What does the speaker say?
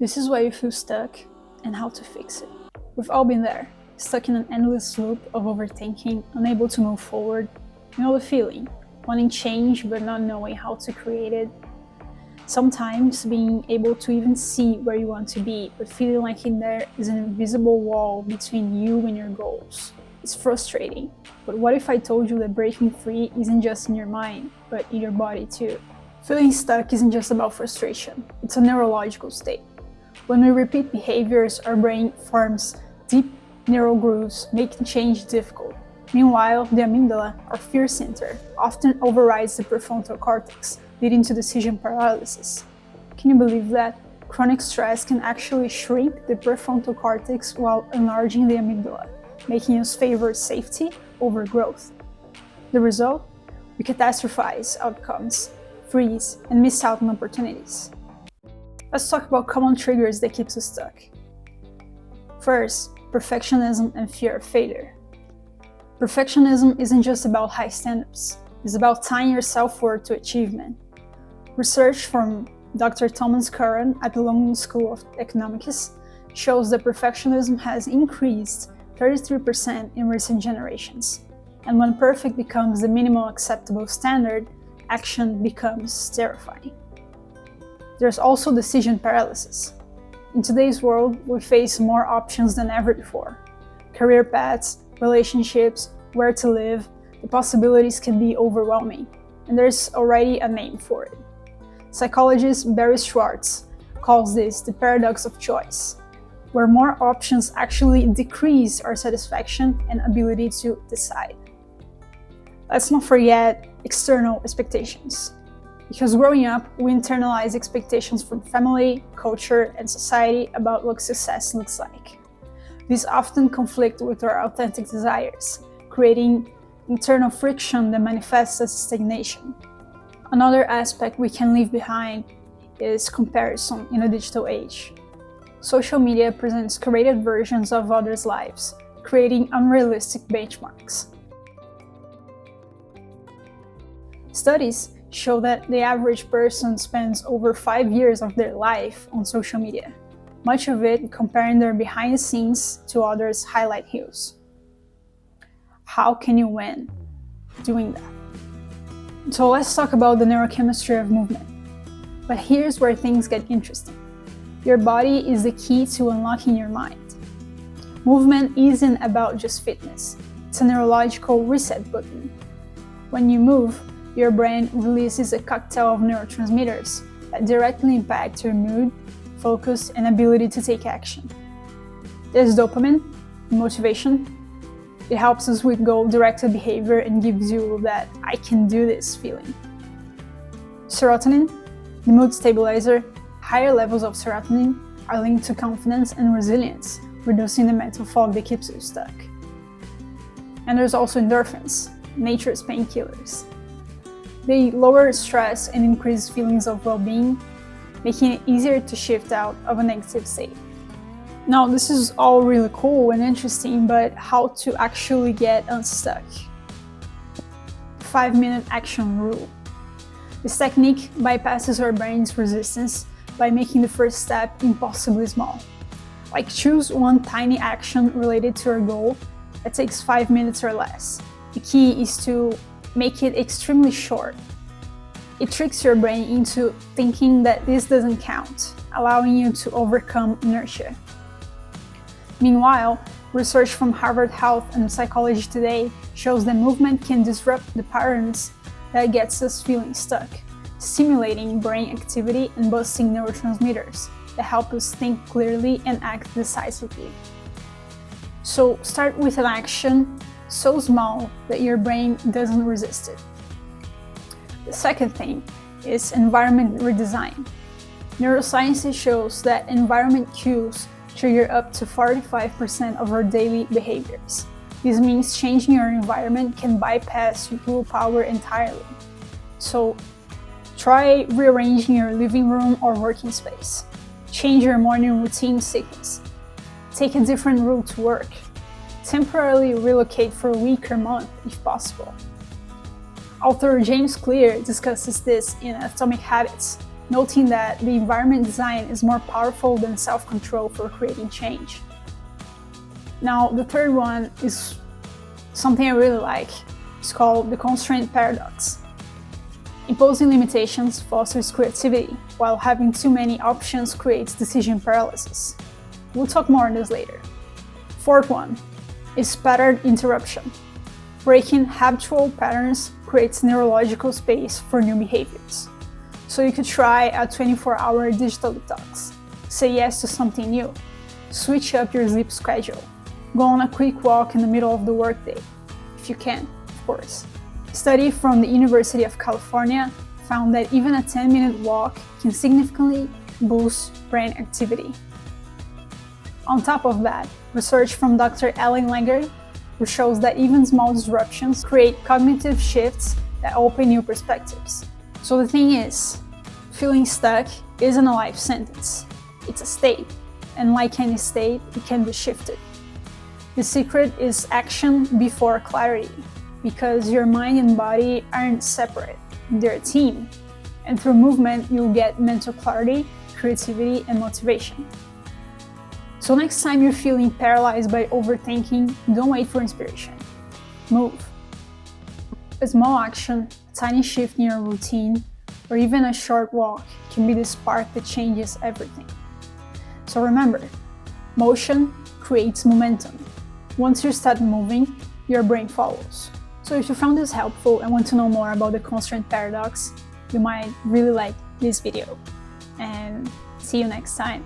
This is why you feel stuck and how to fix it. We've all been there, stuck in an endless loop of overthinking, unable to move forward. You know the feeling, wanting change but not knowing how to create it. Sometimes being able to even see where you want to be, but feeling like there is an invisible wall between you and your goals. It's frustrating, but what if I told you that breaking free isn't just in your mind, but in your body too? Feeling stuck isn't just about frustration, it's a neurological state. When we repeat behaviors, our brain forms deep neural grooves, making change difficult. Meanwhile, the amygdala, our fear center, often overrides the prefrontal cortex, leading to decision paralysis. Can you believe that? Chronic stress can actually shrink the prefrontal cortex while enlarging the amygdala, making us favor safety over growth. The result? We catastrophize outcomes, freeze, and miss out on opportunities. Let's talk about common triggers that keep us stuck. First, perfectionism and fear of failure. Perfectionism isn't just about high standards, it's about tying your self-worth to achievement. Research from Dr. Thomas Curran at the London School of Economics shows that perfectionism has increased 33% in recent generations. And when perfect becomes the minimal acceptable standard, action becomes terrifying. There's also decision paralysis. In today's world, we face more options than ever before. Career paths, relationships, where to live, the possibilities can be overwhelming, and there's already a name for it. Psychologist Barry Schwartz calls this the paradox of choice, where more options actually decrease our satisfaction and ability to decide. Let's not forget external expectations. Because growing up, we internalize expectations from family, culture, and society about what success looks like. These often conflict with our authentic desires, creating internal friction that manifests as stagnation. Another aspect we can leave behind is comparison in a digital age. Social media presents curated versions of others' lives, creating unrealistic benchmarks. Studies show that the average person spends over 5 years of their life on social media, much of it comparing their behind the scenes to others' highlight reels. How can you win doing that? So let's talk about the neurochemistry of movement. But here's where things get interesting. Your body is the key to unlocking your mind. Movement isn't about just fitness, it's a neurological reset button. When you move, your brain releases a cocktail of neurotransmitters that directly impact your mood, focus, and ability to take action. There's dopamine, motivation. It helps us with goal-directed behavior and gives you that I can do this feeling. Serotonin, the mood stabilizer. Higher levels of serotonin are linked to confidence and resilience, reducing the mental fog that keeps you stuck. And there's also endorphins, nature's painkillers. They lower stress and increase feelings of well-being, making it easier to shift out of a negative state. Now, this is all really cool and interesting, but how to actually get unstuck? 5-minute action rule. This technique bypasses our brain's resistance by making the first step impossibly small. Like choose one tiny action related to your goal that takes 5 minutes or less. The key is to make it extremely short. It tricks your brain into thinking that this doesn't count, allowing you to overcome inertia. Meanwhile, research from Harvard Health and Psychology Today shows that movement can disrupt the patterns that gets us feeling stuck, stimulating brain activity and boosting neurotransmitters that help us think clearly and act decisively. So start with an action so small that your brain doesn't resist it. The second thing is environment redesign. Neuroscience shows that environment cues trigger up to 45% of our daily behaviors. This means changing your environment can bypass willpower entirely. So try rearranging your living room or working space. Change your morning routine sequence. Take a different route to work. Temporarily relocate for a week or month if possible. Author James Clear discusses this in Atomic Habits, noting that the environment design is more powerful than self-control for creating change. Now, the third one is something I really like. It's called the constraint paradox. Imposing limitations fosters creativity, while having too many options creates decision paralysis. We'll talk more on this later. Fourth one is pattern interruption. Breaking habitual patterns creates neurological space for new behaviors. So you could try a 24-hour digital detox, say yes to something new, switch up your sleep schedule, go on a quick walk in the middle of the workday, if you can, of course. A study from the University of California found that even a 10-minute walk can significantly boost brain activity. On top of that, research from Dr. Ellen Langer, who shows that even small disruptions create cognitive shifts that open new perspectives. So the thing is, feeling stuck isn't a life sentence, it's a state, and like any state, it can be shifted. The secret is action before clarity, because your mind and body aren't separate, they're a team. And through movement, you'll get mental clarity, creativity, and motivation. So next time you're feeling paralyzed by overthinking, don't wait for inspiration. Move. A small action, a tiny shift in your routine, or even a short walk can be the spark that changes everything. So remember, motion creates momentum. Once you start moving, your brain follows. So if you found this helpful and want to know more about the constraint paradox, you might really like this video. And see you next time.